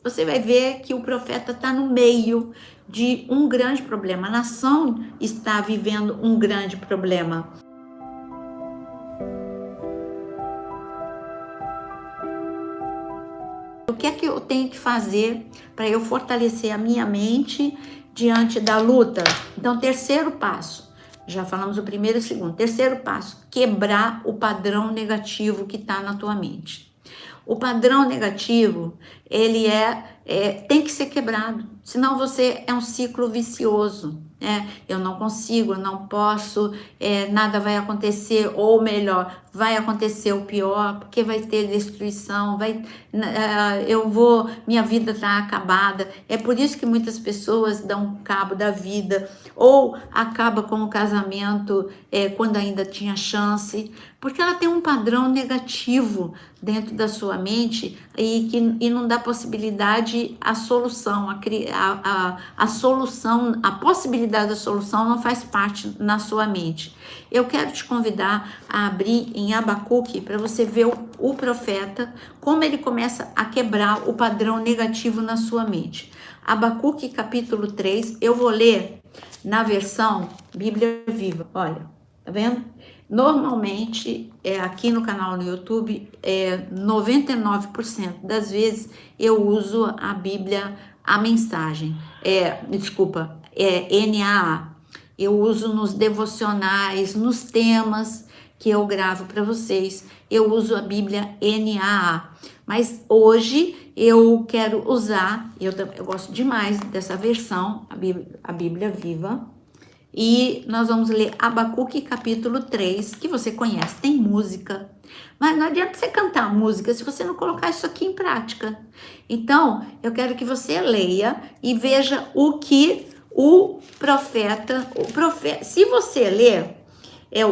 você vai ver que o profeta está no meio de um grande problema. A nação está vivendo um grande problema. O que é que eu tenho que fazer para eu fortalecer a minha mente diante da luta? Então, terceiro passo, já falamos o primeiro e o segundo. Terceiro passo, quebrar o padrão negativo que está na tua mente. O padrão negativo, ele tem que ser quebrado, senão você é um ciclo vicioso, né? Eu não consigo, eu não posso, nada vai acontecer, ou melhor, vai acontecer o pior, porque vai ter destruição, minha vida está acabada. É por isso que muitas pessoas dão cabo da vida, ou acaba com o casamento quando ainda tinha chance, porque ela tem um padrão negativo dentro da sua mente e não dá possibilidade à solução, a solução, a possibilidade da solução não faz parte na sua mente. Eu quero te convidar a abrir em Abacuque para você ver o profeta, como ele começa a quebrar o padrão negativo na sua mente. Abacuque capítulo 3, eu vou ler na versão Bíblia Viva, olha, tá vendo? Normalmente, aqui no canal no YouTube, 99% das vezes eu uso a Bíblia, a mensagem, NAA. Eu uso nos devocionais, nos temas que eu gravo para vocês, eu uso a Bíblia NAA. Mas hoje eu quero usar, eu gosto demais dessa versão, a Bíblia Viva. E nós vamos ler Abacuque capítulo 3, que você conhece, tem música. Mas não adianta você cantar música se você não colocar isso aqui em prática. Então, eu quero que você leia e veja o que o profeta, se você ler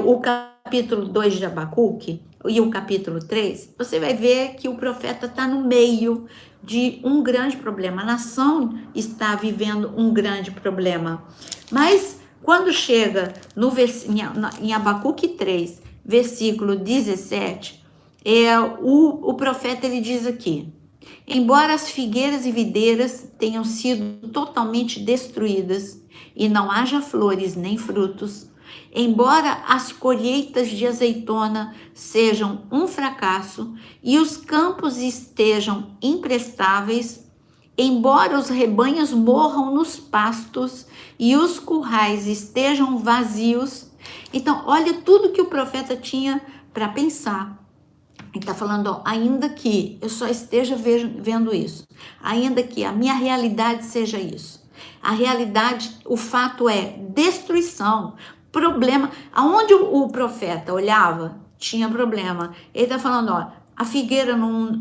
o capítulo 2 de Abacuque e o capítulo 3, você vai ver que o profeta está no meio de um grande problema. A nação está vivendo um grande problema. Mas quando chega em Abacuque 3, versículo 17, o profeta ele diz aqui: embora as figueiras e videiras tenham sido totalmente destruídas e não haja flores nem frutos, embora as colheitas de azeitona sejam um fracasso e os campos estejam imprestáveis, embora os rebanhos morram nos pastos e os currais estejam vazios. Então, olha tudo que o profeta tinha para pensar. Ele está falando, ainda que eu só esteja vendo isso, ainda que a minha realidade seja isso. A realidade, o fato é destruição, problema. Aonde o profeta olhava, tinha problema. Ele está falando, a figueira não...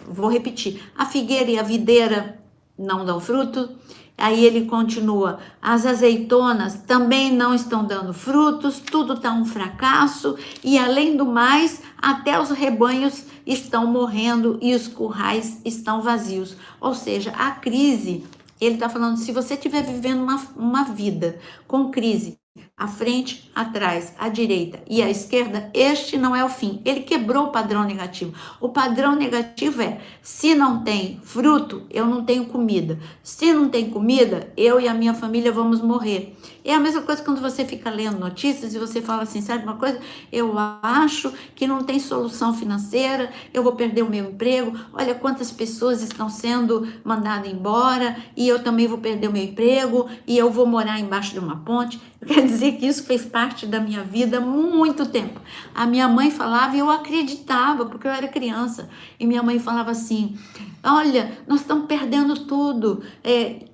Vou repetir, a figueira e a videira não dão fruto. Aí ele continua, as azeitonas também não estão dando frutos, tudo está um fracasso e além do mais, até os rebanhos estão morrendo e os currais estão vazios. Ou seja, a crise, ele está falando, se você estiver vivendo uma vida com crise, à frente, atrás, à direita e à esquerda, este não é o fim. Ele quebrou o padrão negativo. O padrão negativo é, se não tem fruto, eu não tenho comida. Se não tem comida, eu e a minha família vamos morrer. É a mesma coisa quando você fica lendo notícias e você fala assim, sabe uma coisa? Eu acho que não tem solução financeira, eu vou perder o meu emprego, olha quantas pessoas estão sendo mandadas embora e eu também vou perder o meu emprego e eu vou morar embaixo de uma ponte. Quer dizer que isso fez parte da minha vida há muito tempo. A minha mãe falava e eu acreditava, porque eu era criança. E minha mãe falava assim, olha, nós estamos perdendo tudo.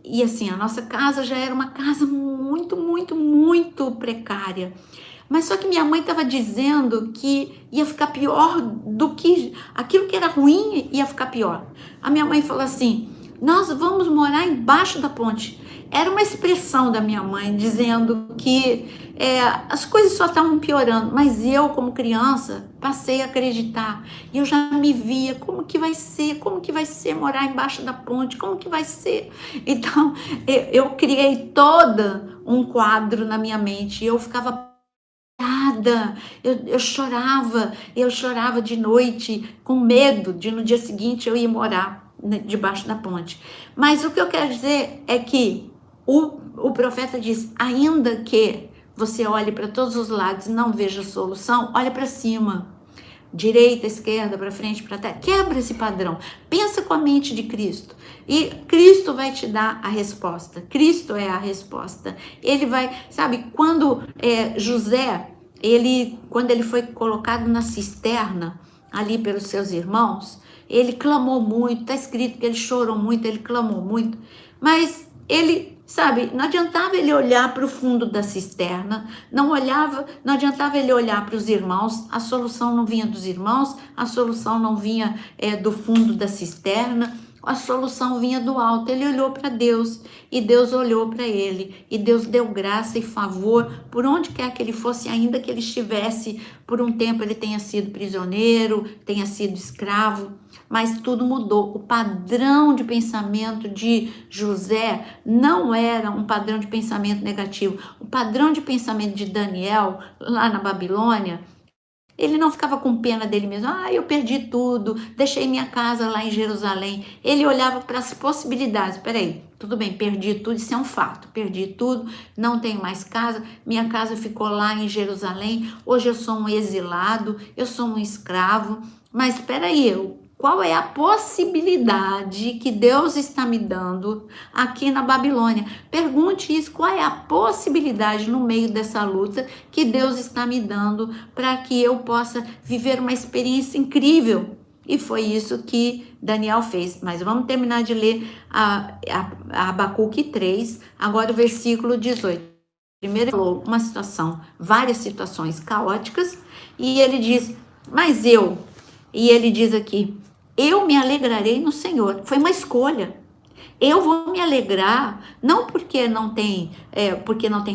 E assim, a nossa casa já era uma casa muito, muito, muito precária. Mas só que minha mãe estava dizendo que ia ficar pior do que... Aquilo que era ruim ia ficar pior. A minha mãe falou assim, nós vamos morar embaixo da ponte. Era uma expressão da minha mãe dizendo que as coisas só estavam piorando, mas eu, como criança, passei a acreditar. E eu já me via, como que vai ser morar embaixo da ponte, como que vai ser? Então, eu criei todo um quadro na minha mente e eu ficava eu chorava de noite, com medo de no dia seguinte eu ir morar debaixo da ponte. Mas o que eu quero dizer é que o profeta diz, ainda que você olhe para todos os lados e não veja solução, olha para cima. Direita, esquerda, para frente, para trás. Quebra esse padrão. Pensa com a mente de Cristo. E Cristo vai te dar a resposta. Cristo é a resposta. Ele vai, sabe, quando José, quando ele foi colocado na cisterna, ali pelos seus irmãos, ele clamou muito. Está escrito que ele chorou muito, ele clamou muito. Mas ele, sabe, não adiantava ele olhar para o fundo da cisterna, não adiantava ele olhar para os irmãos, a solução não vinha dos irmãos, a solução não vinha do fundo da cisterna, a solução vinha do alto. Ele olhou para Deus e Deus olhou para ele e Deus deu graça e favor por onde quer que ele fosse, ainda que ele estivesse por um tempo, ele tenha sido prisioneiro, tenha sido escravo, mas tudo mudou. O padrão de pensamento de José não era um padrão de pensamento negativo. O padrão de pensamento de Daniel lá na Babilônia, ele não ficava com pena dele mesmo. Eu perdi tudo, deixei minha casa lá em Jerusalém. Ele olhava para as possibilidades. Peraí, tudo bem, perdi tudo, isso é um fato. Perdi tudo, não tenho mais casa, minha casa ficou lá em Jerusalém. Hoje eu sou um exilado, eu sou um escravo. Mas peraí, qual é a possibilidade que Deus está me dando aqui na Babilônia? Pergunte isso, qual é a possibilidade no meio dessa luta que Deus está me dando para que eu possa viver uma experiência incrível? E foi isso que Daniel fez. Mas vamos terminar de ler a Abacuque 3, agora o versículo 18. Primeiro ele falou uma situação, várias situações caóticas, e ele diz, e ele diz aqui, eu me alegrarei no Senhor. Foi uma escolha. Eu vou me alegrar, não porque não tem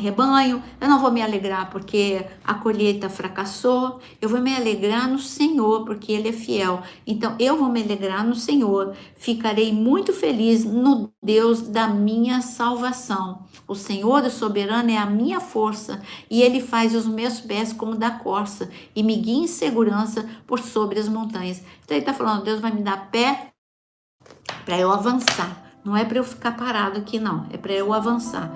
rebanho, eu não vou me alegrar porque a colheita fracassou, eu vou me alegrar no Senhor, porque Ele é fiel. Então, eu vou me alegrar no Senhor, ficarei muito feliz no Deus da minha salvação. O Senhor, o soberano, é a minha força, e Ele faz os meus pés como da corça, e me guia em segurança por sobre as montanhas. Então, Ele está falando, Deus vai me dar pé para eu avançar. Não é para eu ficar parado aqui, não. É para eu avançar.